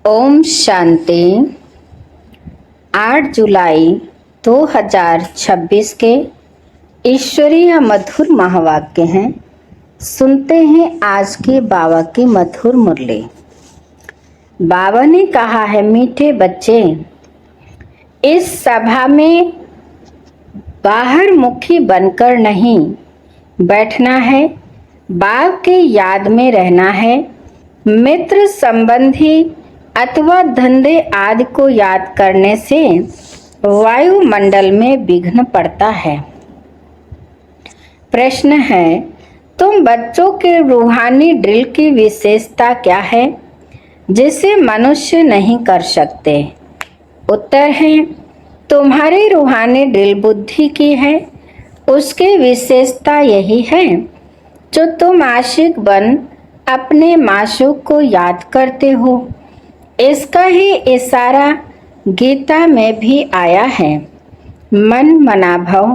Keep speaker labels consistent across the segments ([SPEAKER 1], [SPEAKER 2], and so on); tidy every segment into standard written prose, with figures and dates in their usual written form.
[SPEAKER 1] ओम शांति। 8 जुलाई 2026 के ईश्वरीय मधुर महावाक्य हैं। सुनते हैं आज के बाबा की मधुर मुरली। बाबा ने कहा है, मीठे बच्चे, इस सभा में बाहर मुखी बनकर नहीं बैठना है, बाप की याद में रहना है। मित्र संबंधी अथवा धंधे आदि को याद करने से वायुमंडल में विघ्न पड़ता है। प्रश्न है, तुम बच्चों के रूहानी ड्रिल की विशेषता क्या है जिसे मनुष्य नहीं कर सकते? उत्तर है, तुम्हारी रूहानी ड्रिल बुद्धि की है। उसकी विशेषता यही है, जो तुम आशिक बन अपने माशूक को याद करते हो। इसका ही इशारा गीता में भी आया है, मन मना भव।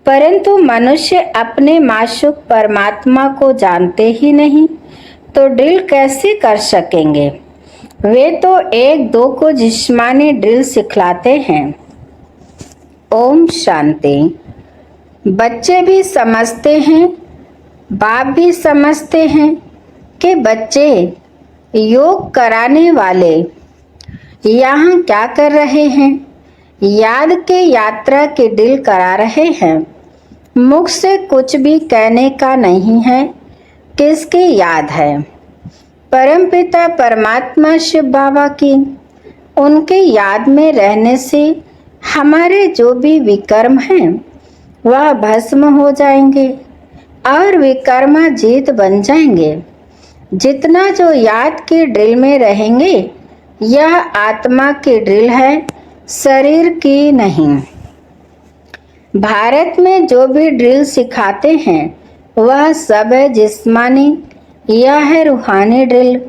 [SPEAKER 1] परंतु मनुष्य अपने माशूक परमात्मा को जानते ही नहीं, तो ड्रिल कैसे कर सकेंगे? वे तो एक दो को जिस्मानी ड्रिल सिखलाते हैं। ओम शांति। बच्चे भी समझते हैं, बाप भी समझते हैं कि बच्चे योग कराने वाले यहाँ क्या कर रहे हैं। याद के यात्रा की ड्रिल करा रहे हैं। मुख से कुछ भी कहने का नहीं है, किसकी याद है? परमपिता परमात्मा शिव बाबा की। उनकी याद में रहने से हमारे जो भी विकर्म हैं वह भस्म हो जाएंगे और विकर्मा जीत बन जाएंगे। जितना जो याद की ड्रिल में रहेंगे, यह आत्मा की ड्रिल है, शरीर की नहीं। भारत में जो भी ड्रिल सिखाते हैं वह सब है जिस्मानी, यह है रूहानी ड्रिल।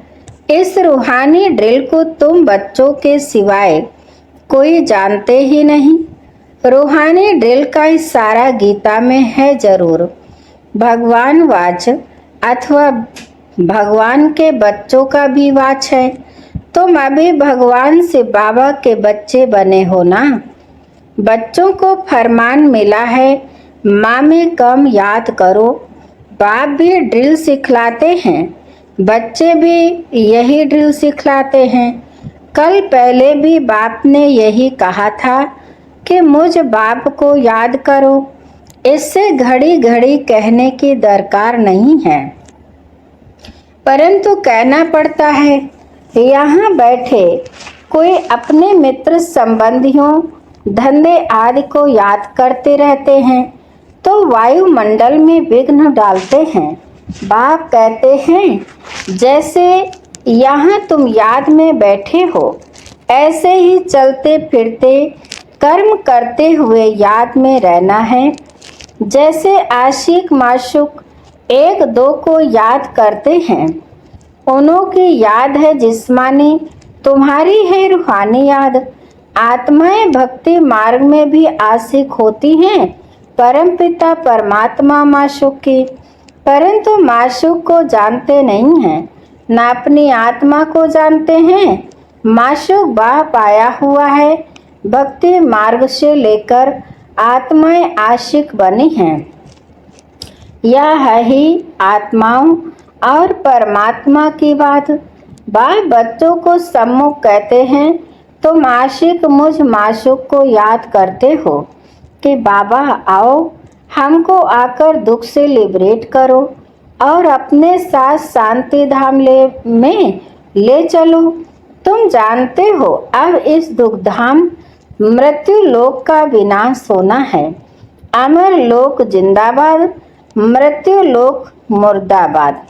[SPEAKER 1] इस रूहानी ड्रिल को तुम बच्चों के सिवाय कोई जानते ही नहीं। रूहानी ड्रिल का इशारा गीता में है जरूर। भगवान वाच अथवा भगवान के बच्चों का भी वाच है। तुम अभी भगवान से बाबा के बच्चे बने हो ना। बच्चों को फरमान मिला है, माँ में कम याद करो। बाप भी ड्रिल सिखलाते हैं, बच्चे भी यही ड्रिल सिखलाते हैं। कल पहले भी बाप ने यही कहा था कि मुझ बाप को याद करो। इससे घड़ी घड़ी कहने की दरकार नहीं है, परंतु कहना पड़ता है। यहाँ बैठे कोई अपने मित्र संबंधियों धंधे आदि को याद करते रहते हैं तो वायुमंडल में विघ्न डालते हैं। बाप कहते हैं, जैसे यहाँ तुम याद में बैठे हो, ऐसे ही चलते फिरते कर्म करते हुए याद में रहना है। जैसे आशिक माशूक एक दो को याद करते हैं, उन्हों की याद है जिस्मानी, तुम्हारी है रूहानी याद। आत्माएं भक्ति मार्ग में भी आशिक होती हैं परमपिता परमात्मा माशूक की, परंतु माशूक को जानते नहीं हैं, न अपनी आत्मा को जानते हैं। माशूक बाप आया हुआ है, भक्ति मार्ग से लेकर आत्माएं आशिक बनी हैं। यह है ही आत्माओं और परमात्मा की बात। बाप बच्चों को सम्मुख कहते हैं, तुम आशिक मुझ माशूक को याद करते हो कि बाबा आओ, हमको आकर दुख से लिबरेट करो और अपने साथ शांति धाम में ले चलो। तुम जानते हो अब इस दुख धाम मृत्यु लोक का विनाश होना है। अमर लोक जिंदाबाद, मृत्यु लोक मुर्दाबाद।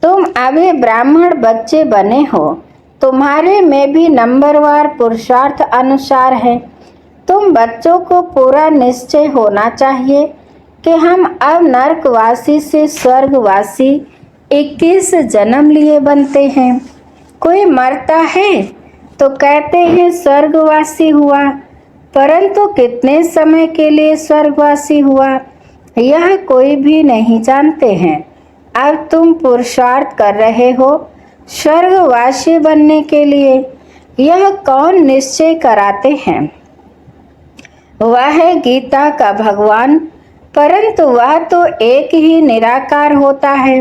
[SPEAKER 1] तुम अभी ब्राह्मण बच्चे बने हो, तुम्हारे में भी नंबरवार पुरुषार्थ अनुसार है। तुम बच्चों को पूरा निश्चय होना चाहिए कि हम अब नरकवासी से स्वर्गवासी 21 जन्म लिए बनते हैं। कोई मरता है तो कहते हैं स्वर्गवासी हुआ, परंतु कितने समय के लिए स्वर्गवासी हुआ यह कोई भी नहीं जानते हैं। अब तुम पुरुषार्थ कर रहे हो स्वर्गवासी बनने के लिए यह कौन निश्चय कराते हैं? वह है गीता का भगवान, परंतु वह तो एक ही निराकार होता है।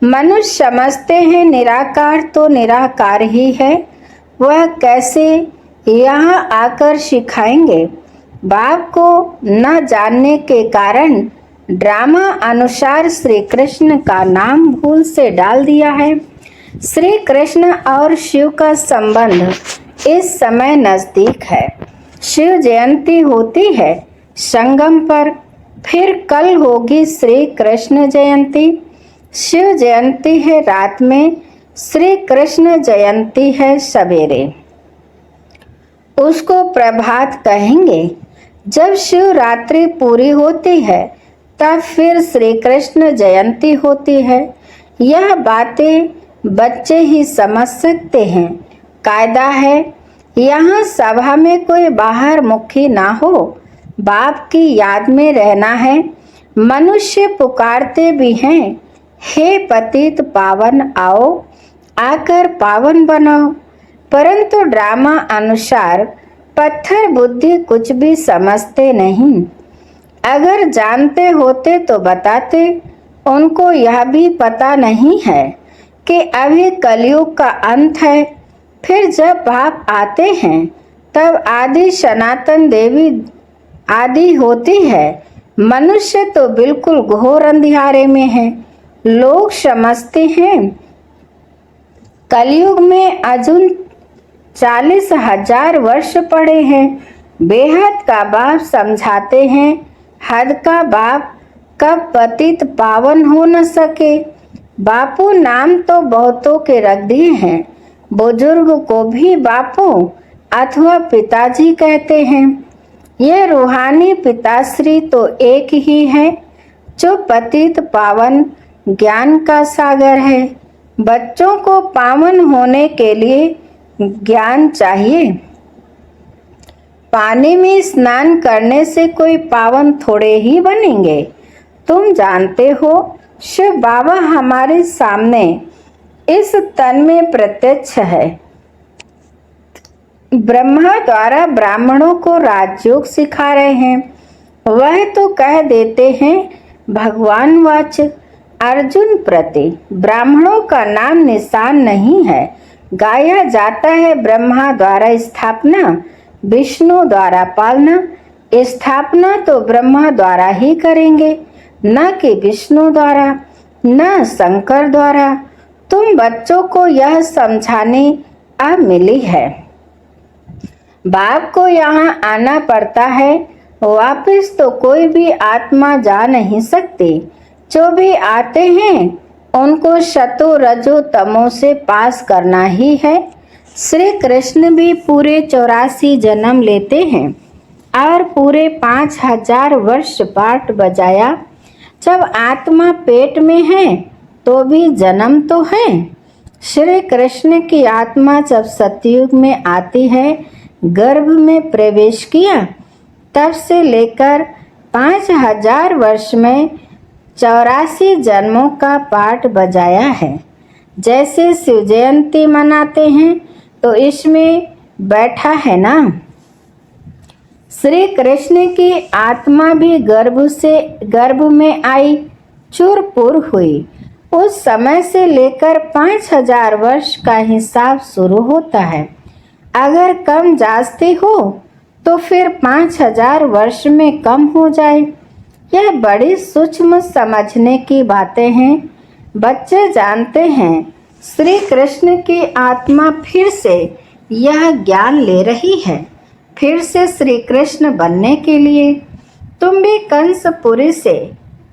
[SPEAKER 1] मनुष्य समझते हैं निराकार तो निराकार ही है, वह कैसे यहाँ आकर सिखाएंगे? बाप को न जानने के कारण ड्रामा अनुसार श्री कृष्ण का नाम भूल से डाल दिया है। श्री कृष्ण और शिव का संबंध इस समय नजदीक है। शिव जयंती होती है संगम पर, फिर कल होगी श्री कृष्ण जयंती। शिव जयंती है रात में, श्री कृष्ण जयंती है सवेरे। उसको प्रभात कहेंगे। जब शिवरात्रि पूरी होती है तब फिर श्री कृष्ण जयंती होती है। यह बातें बच्चे ही समझ सकते हैं। कायदा है यहाँ सभा में कोई बाहर मुखी ना हो। बाप की याद में रहना है। मनुष्य पुकारते भी हैं, हे पतित पावन आओ, आकर पावन बनाओ, परंतु ड्रामा अनुसार पत्थर बुद्धि कुछ भी समझते नहीं। अगर जानते होते तो बताते। उनको यह भी पता नहीं है कि अभी कलयुग का अंत है। फिर जब बाप आते हैं तब आदि सनातन देवी आदि होती है। मनुष्य तो बिल्कुल घोर अंधियारे में है। लोग समझते हैं कलयुग में अजुन 40,000 वर्ष पड़े हैं। बेहद का बाप समझाते हैं, हद का बाप कब पतित पावन हो न सके। बापू नाम तो बहुतों के रख दिए हैं। बुजुर्ग को भी बापू अथवा पिताजी कहते हैं। ये रूहानी पिताश्री तो एक ही है जो पतित पावन ज्ञान का सागर है। बच्चों को पावन होने के लिए ज्ञान चाहिए। पानी में स्नान करने से कोई पावन थोड़े ही बनेंगे। तुम जानते हो शिव बाबा हमारे सामने इस तन में प्रत्यक्ष है। ब्रह्मा द्वारा ब्राह्मणों को राजयोग सिखा रहे हैं। वह तो कह देते हैं भगवान वाच अर्जुन प्रति ब्राह्मणों का नाम निशान नहीं है। गाया जाता है ब्रह्मा द्वारा स्थापना, विष्णु द्वारा पालना। स्थापना तो ब्रह्मा द्वारा ही करेंगे, न कि विष्णु द्वारा, न शंकर द्वारा। तुम बच्चों को यह समझाने अब मिली है। बाप को यहाँ आना पड़ता है, वापस तो कोई भी आत्मा जा नहीं सकती। जो भी आते हैं उनको शतो रजो तमो से पास करना ही है। श्री कृष्ण भी पूरे 84 जन्म लेते हैं और पूरे 5000 वर्ष पाठ बजाया। जब आत्मा पेट में है तो भी जन्म तो है। श्री कृष्ण की आत्मा जब सतयुग में आती है, गर्भ में प्रवेश किया, तब से लेकर 5000 वर्ष में 84 जन्मों का पाठ बजाया है। जैसे शिव जयंती मनाते हैं तो इसमें बैठा है ना। श्री कृष्ण की आत्मा भी गर्भ में आई, चूरपुर हुई। उस समय से लेकर 5000 वर्ष का हिसाब शुरू होता है। अगर कम जास्ती हो तो फिर 5000 वर्ष में कम हो जाए। यह बड़ी सूक्ष्म समझने की बातें हैं। बच्चे जानते हैं श्री कृष्ण की आत्मा फिर से यह ज्ञान ले रही है, फिर से श्री कृष्ण बनने के लिए। तुम भी कंसपुरी से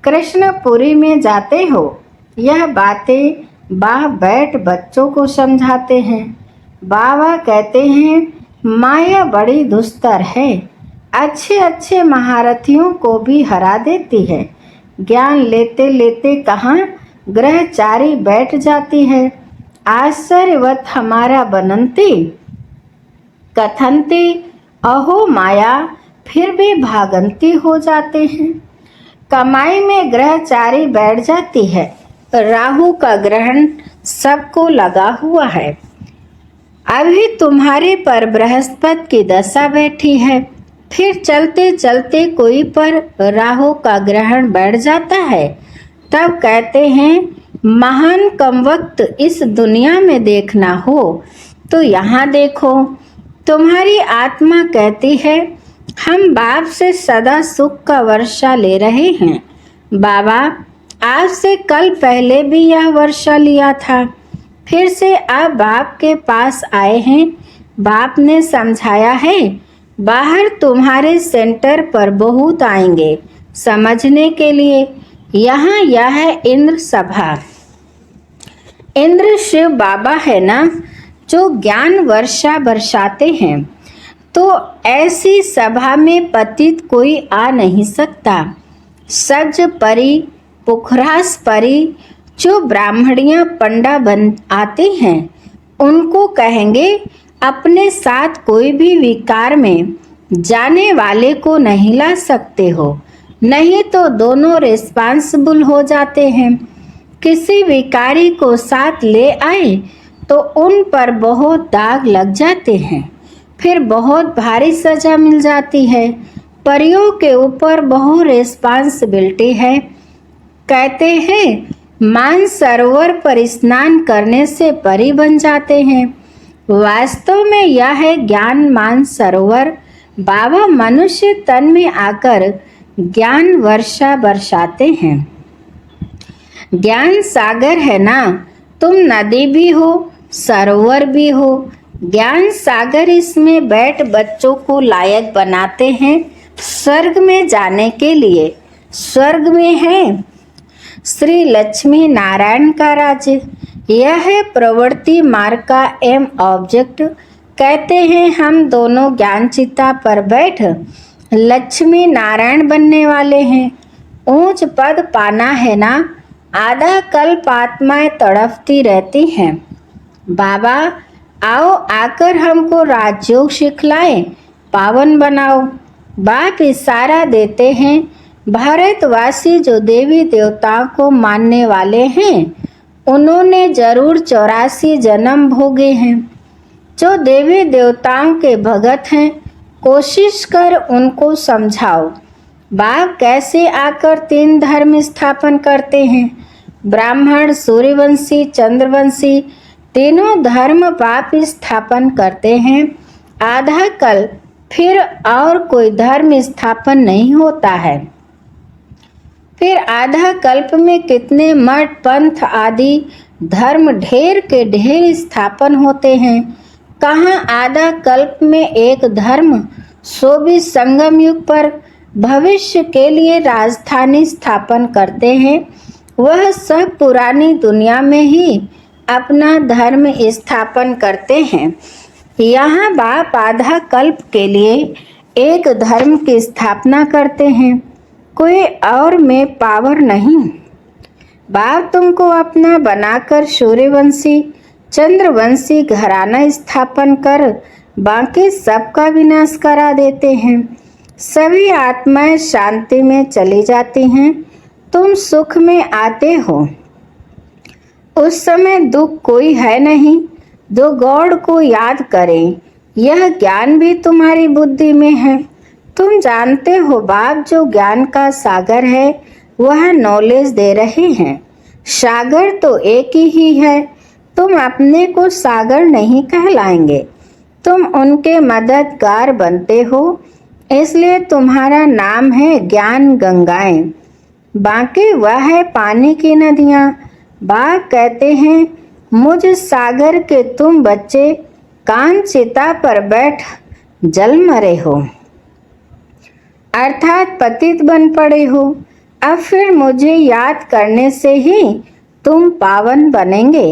[SPEAKER 1] कृष्णपुरी में जाते हो। यह बातें बाप बैठ बच्चों को समझाते हैं। बाबा कहते हैं माया बड़ी दुस्तर है, अच्छे अच्छे महारथियों को भी हरा देती है। ज्ञान लेते लेते कहाँ ग्रहचारी बैठ जाती है। आश्चर्यवत हमारा बनंती कथनती अहो माया, फिर भी भागंती हो जाते हैं। कमाई में ग्रहचारी बैठ जाती है। राहु का ग्रहण सबको लगा हुआ है। अभी तुम्हारे पर बृहस्पति की दशा बैठी है, फिर चलते चलते कोई पर राहु का ग्रहण बैठ जाता है, तब कहते हैं महान कम वक्त इस दुनिया में देखना हो तो यहाँ देखो। तुम्हारी आत्मा कहती है हम बाप से सदा सुख का वर्षा ले रहे हैं। बाबा आज से कल पहले भी यह वर्षा लिया था, फिर से आप बाप के पास आए हैं। बाप ने समझाया है बाहर तुम्हारे सेंटर पर बहुत आएंगे समझने के लिए। यहाँ यह है इंद्र सभा। इंद्र शिव बाबा है ना जो ज्ञान वर्षा बरसाते हैं, तो ऐसी सभा में पतित कोई आ नहीं सकता। सज परी पुखरास परी जो ब्राह्मणियां पंडा बन आते हैं उनको कहेंगे अपने साथ कोई भी विकार में जाने वाले को नहीं ला सकते हो, नहीं तो दोनों रिस्पांसिबल हो जाते हैं। किसी विकारी को साथ ले आए तो उन पर बहुत दाग लग जाते हैं, फिर बहुत भारी सजा मिल जाती है। परियों के ऊपर बहुत रिस्पांसिबिलिटी है। कहते हैं मान सरोवर पर स्नान करने से परी बन जाते हैं। वास्तव में यह है ज्ञान मान सरोवर। बाबा मनुष्य तन में आकर ज्ञान वर्षा बरसाते हैं। ज्ञान सागर है ना, तुम नदी भी हो सरोवर भी हो। ज्ञान सागर इसमें बैठ बच्चों को लायक बनाते हैं स्वर्ग में जाने के लिए। स्वर्ग में है श्री लक्ष्मी नारायण का राज्य। यह है प्रवृत्ति मार्ग का एम ऑब्जेक्ट। कहते हैं हम दोनों ज्ञान चिता पर बैठ लक्ष्मी नारायण बनने वाले हैं। ऊंच पद पाना है ना, आधा कल्प आत्माएं तड़पती रहती हैं। बाबा आओ आकर हमको राजयोग सिखलाए, पावन बनाओ। बाप इशारा देते हैं भारतवासी जो देवी देवताओं को मानने वाले हैं उन्होंने जरूर 84 जन्म भोगे हैं। जो देवी देवताओं के भगत हैं कोशिश कर उनको समझाओ। बाप कैसे आकर 3 धर्म स्थापन करते हैं। ब्राह्मण सूर्यवंशी चंद्रवंशी तीनों धर्म बाप स्थापन करते हैं। आधा कल फिर और कोई धर्म स्थापन नहीं होता है। फिर आधा कल्प में कितने मठ पंथ आदि धर्म ढेर के ढेर स्थापन होते हैं। कहाँ आधा कल्प में एक धर्म, सो भी संगम युग पर भविष्य के लिए राजधानी स्थापन करते हैं। वह सब पुरानी दुनिया में ही अपना धर्म स्थापन करते हैं। यहाँ बाप आधा कल्प के लिए एक धर्म की स्थापना करते हैं, कोई और में पावर नहीं। बाप तुमको अपना बनाकर सूर्यवंशी चंद्रवंशी घराना स्थापन कर बाकी सबका विनाश करा देते हैं। सभी आत्माएं शांति में चली जाती हैं, तुम सुख में आते हो। उस समय दुख कोई है नहीं। जो गॉड को याद करे, यह ज्ञान भी तुम्हारी बुद्धि में है। तुम जानते हो बाप जो ज्ञान का सागर है वह नॉलेज दे रहे हैं। सागर तो एक ही है, तुम अपने को सागर नहीं कहलाएंगे, तुम उनके मददगार बनते हो, इसलिए तुम्हारा नाम है ज्ञान गंगाएं। बाकी वह है पानी की नदियाँ। बाप कहते हैं मुझ सागर के तुम बच्चे कान चिता पर बैठ जल मरे हो, अर्थात पतित बन पड़े हो। अब फिर मुझे याद करने से ही तुम पावन बनेंगे।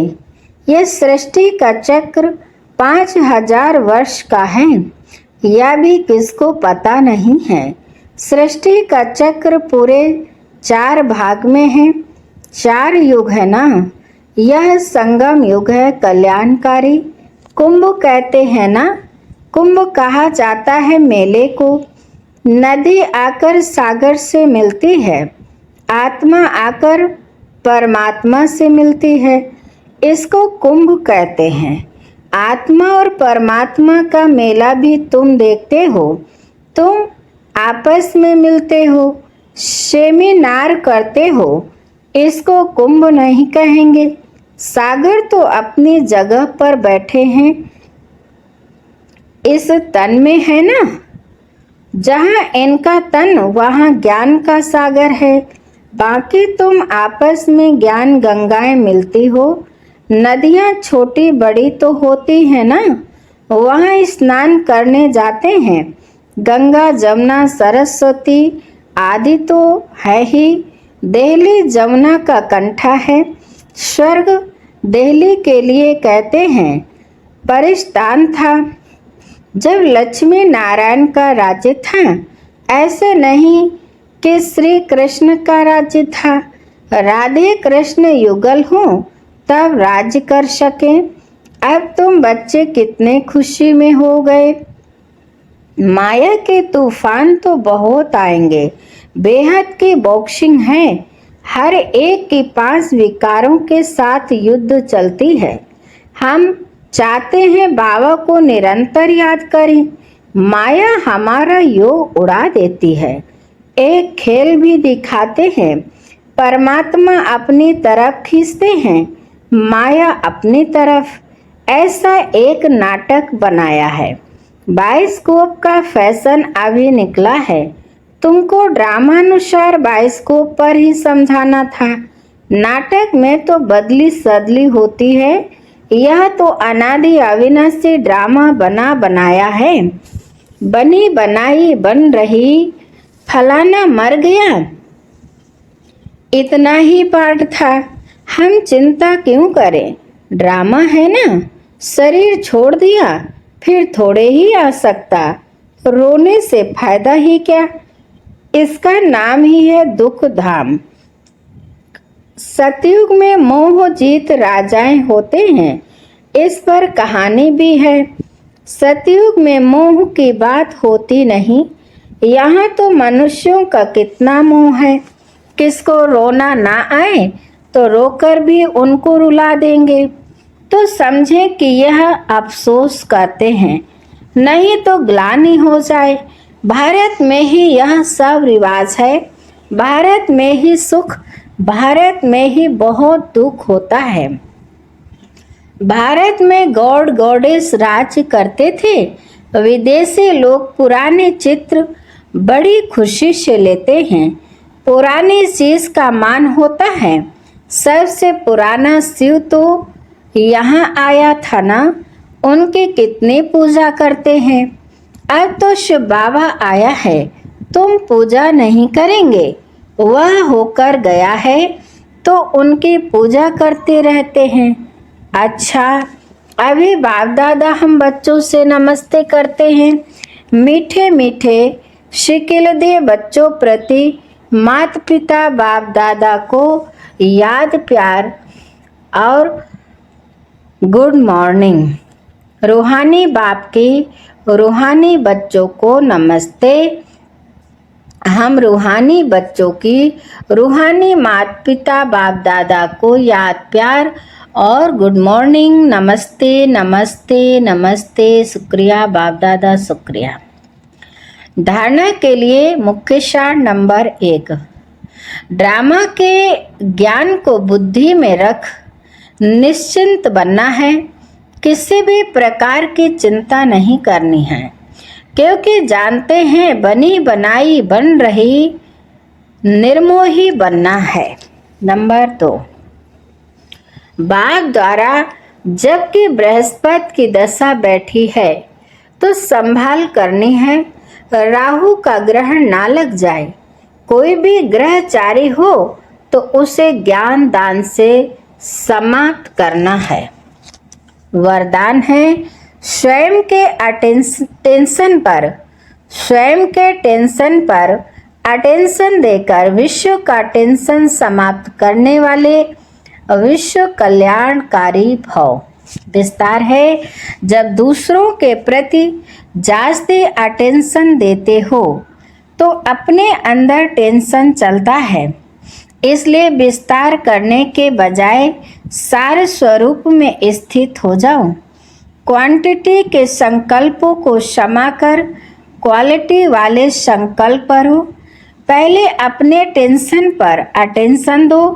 [SPEAKER 1] यह सृष्टि का चक्र 5000 वर्ष का है, यह भी किसको पता नहीं है। सृष्टि का चक्र पूरे 4 भाग में है। 4 युग है ना। यह संगम युग है कल्याणकारी। कुंभ कहते हैं ना, कुंभ कहा जाता है मेले को। नदी आकर सागर से मिलती है, आत्मा आकर परमात्मा से मिलती है। इसको कुंभ कहते हैं। आत्मा और परमात्मा का मेला भी तुम देखते हो। तुम आपस में मिलते हो, सेमिनार करते हो, इसको कुंभ नहीं कहेंगे। सागर तो अपनी जगह पर बैठे हैं, इस तन में है ना। जहाँ इनका तन वहाँ ज्ञान का सागर है। बाकी तुम आपस में ज्ञान गंगाएं मिलती हो। नदियाँ छोटी बड़ी तो होती है ना, वहाँ स्नान करने जाते हैं। गंगा जमुना सरस्वती आदि तो है ही। दिल्ली जमुना का कंठा है। स्वर्ग दिल्ली के लिए कहते हैं परिस्तान था। जब लक्ष्मी नारायण का राज्य था, ऐसे नहीं कि श्री कृष्ण का राज्य था। राधे कृष्ण युगल हो तब राज्य कर सके। अब तुम बच्चे कितने खुशी में हो गए। माया के तूफान तो बहुत आएंगे। बेहद की बॉक्सिंग है। हर एक की 5 विकारों के साथ युद्ध चलती है। हम चाहते हैं बाबा को निरंतर याद करें। माया हमारा योग उड़ा देती है। एक खेल भी दिखाते हैं। परमात्मा अपनी तरफ खींचते हैं, माया अपनी तरफ। ऐसा एक नाटक बनाया है। बायोस्कोप का फैशन अभी निकला है। तुमको ड्रामानुसार बायोस्कोप पर ही समझाना था। नाटक में तो बदली सदली होती है। यह तो अनादि अविनाशी ड्रामा बना बनाया है। बनी बनाई बन रही। फलाना मर गया, इतना ही पार्ट था। हम चिंता क्यों करें, ड्रामा है ना। शरीर छोड़ दिया फिर थोड़े ही आ सकता। रोने से फायदा ही क्या। इसका नाम ही है दुख धाम। सतयुग में मोह जीत राजाएं होते हैं, इस पर कहानी भी है। सतयुग में मोह की बात होती नहीं। यहाँ तो मनुष्यों का कितना मोह है। किसको रोना ना आए तो रोकर भी उनको रुला देंगे, तो समझें कि यह अफसोस करते हैं, नहीं तो ग्लानि हो जाए। भारत में ही यह सब रिवाज है। भारत में ही सुख, भारत में ही बहुत दुख होता है। भारत में गॉड गॉडेस राज्य करते थे। विदेशी लोग पुराने चित्र बड़ी खुशी से लेते हैं। पुरानी चीज का मान होता है। सबसे पुराना शिव तो यहाँ आया था ना, उनकी कितनी पूजा करते हैं। अब तो शिव बाबा आया है, तुम पूजा नहीं करेंगे। वह होकर गया है तो उनकी पूजा करते रहते हैं। अच्छा, अभी बाप दादा हम बच्चों से नमस्ते करते हैं। मीठे मीठे शिकिल दे बच्चों प्रति माता पिता बाप दादा को याद प्यार और गुड मॉर्निंग। रूहानी बाप की रूहानी बच्चों को नमस्ते। हम रूहानी बच्चों की रूहानी माता पिता बाप दादा को याद प्यार और गुड मॉर्निंग, नमस्ते नमस्ते नमस्ते, शुक्रिया बाप दादा शुक्रिया। धारणा के लिए मुख्य सार नंबर 1। ड्रामा के ज्ञान को बुद्धि में रख निश्चिंत बनना है। किसी भी प्रकार की चिंता नहीं करनी है, क्योंकि जानते हैं बनी बनाई बन रही निर्मोही बनना है। नंबर 2, बाप द्वारा जबकि बृहस्पति की दशा बैठी है तो संभाल करनी है। राहु का ग्रहण ना लग जाए। कोई भी ग्रहचारी हो तो उसे ज्ञान दान से समाप्त करना है। वरदान है स्वयं के टेंशन पर अटेंशन देकर विश्व का टेंशन समाप्त करने वाले विश्व कल्याणकारी भव। विस्तार है, जब दूसरों के प्रति जास्ती अटेंशन देते हो तो अपने अंदर टेंशन चलता है। इसलिए विस्तार करने के बजाय सार स्वरूप में स्थित हो जाओ। क्वांटिटी के संकल्पों को क्षमा कर क्वालिटी वाले संकल्प करो। पहले अपने टेंशन पर अटेंशन दो,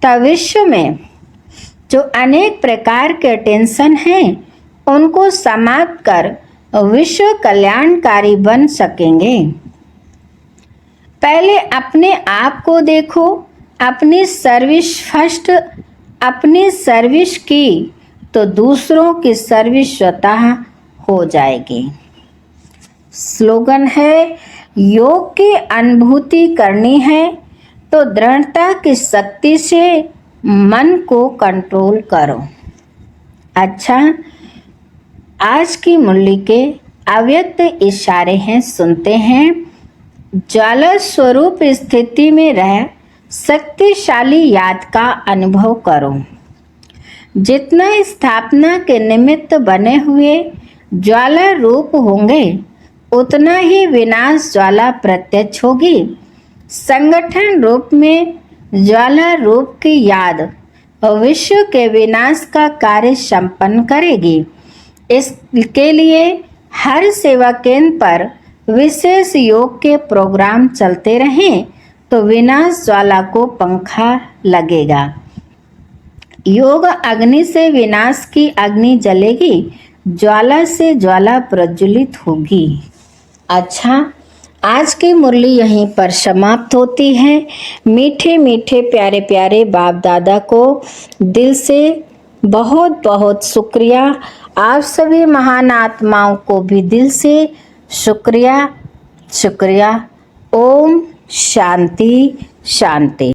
[SPEAKER 1] तब विश्व में जो अनेक प्रकार के टेंशन हैं उनको समाप्त कर विश्व कल्याणकारी बन सकेंगे। पहले अपने आप को देखो, अपनी सर्विस फर्स्ट। अपनी सर्विस की तो दूसरों की सर्विस स्वतः हो जाएगी। स्लोगन है, योग की अनुभूति करनी है तो दृढ़ता की शक्ति से मन को कंट्रोल करो। अच्छा, आज की मुरली के अव्यक्त इशारे हैं, सुनते हैं। ज्वाला स्वरूप स्थिति में रह शक्तिशाली याद का अनुभव करो। जितना स्थापना के निमित्त बने हुए ज्वाला रूप होंगे उतना ही विनाश ज्वाला प्रत्यक्ष होगी। संगठन रूप में ज्वाला रूप की याद विश्व के विनाश का कार्य संपन्न करेगी। इसके लिए हर सेवा केंद्र पर विशेष योग के प्रोग्राम चलते रहें तो विनाश ज्वाला को पंखा लगेगा। योग अग्नि से विनाश की अग्नि जलेगी, ज्वाला से ज्वाला प्रज्वलित होगी। अच्छा, आज की मुरली यहीं पर समाप्त होती है। मीठे मीठे प्यारे प्यारे बाप दादा को दिल से बहुत बहुत शुक्रिया। आप सभी महान आत्माओं को भी दिल से शुक्रिया शुक्रिया। ओम शांति शांति।